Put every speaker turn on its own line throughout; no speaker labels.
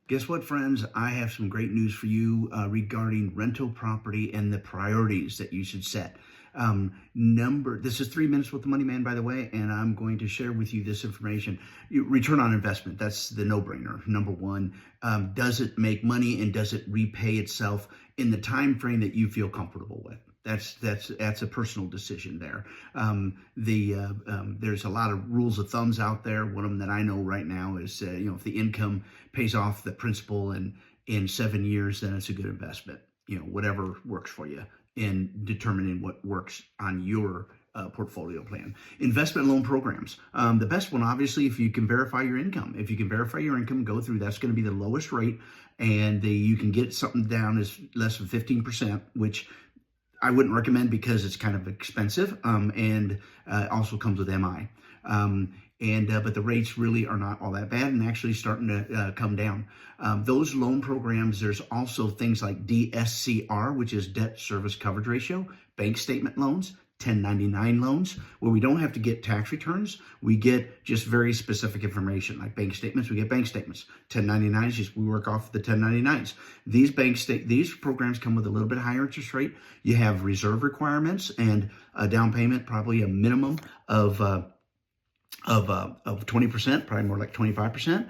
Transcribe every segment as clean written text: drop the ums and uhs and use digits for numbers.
Guess what, friends? I have some great news for you regarding rental property and the priorities that you should set. This is 3 Minutes with the Money Man, by the way, and I'm going to share with you this information. Return on investment, that's the no-brainer. Number one, does it make money and does it repay itself in the time frame that you feel comfortable with? That's a personal decision there. There's a lot of rules of thumbs out there. One of them that I know right now is, if the income pays off the principal in 7 years, then it's a good investment. Whatever works for you in determining what works on your portfolio plan. Investment loan programs. The best one, obviously, if you can verify your income. If you can verify your income, go through, that's going to be the lowest rate. And you can get something down as less than 15%, which I wouldn't recommend because it's kind of expensive, and also comes with MI. But the rates really are not all that bad and actually starting to come down. Those loan programs, there's also things like DSCR, which is debt service coverage ratio, bank statement loans, 1099 loans, where we don't have to get tax returns. We get just very specific information like bank statements. We get bank statements. 1099s, just we work off the 1099s. These programs come with a little bit higher interest rate. You have reserve requirements and a down payment, probably a minimum of 20%, probably more like 25%.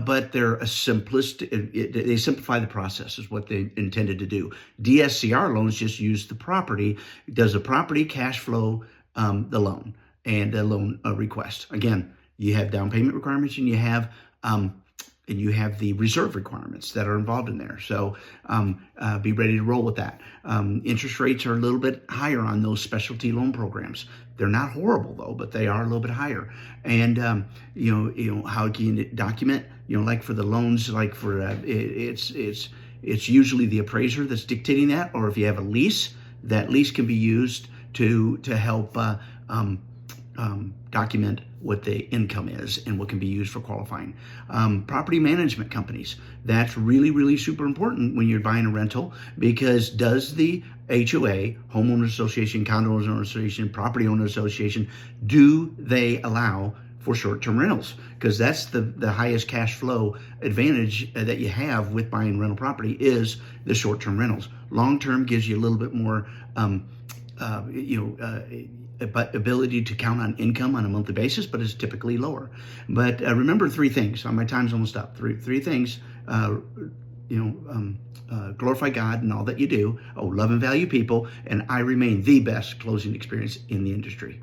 But they're a simplistic, they simplify the process is what they intended to do. DSCR loans just use the property, does the property cash flow the loan and the loan request. Again, you have down payment requirements and you have the reserve requirements that are involved in there. So be ready to roll with that. Interest rates are a little bit higher on those specialty loan programs. They're not horrible though, but they are a little bit higher. And how can you document? Like for the loans, like for it's usually the appraiser that's dictating that, or if you have a lease, that lease can be used to help document what the income is and what can be used for qualifying. Property management companies, that's really, really super important when you're buying a rental, because does the HOA, homeowner association, condo owner association, property owner association, do they allow for short-term rentals? Because that's the highest cash flow advantage that you have with buying rental property is the short-term rentals. Long-term gives you a little bit more ability to count on income on a monthly basis, but it's typically lower. But remember 3 things. My time's almost up. Three things. Glorify God in all that you do. Love and value people, and I remain the best closing experience in the industry.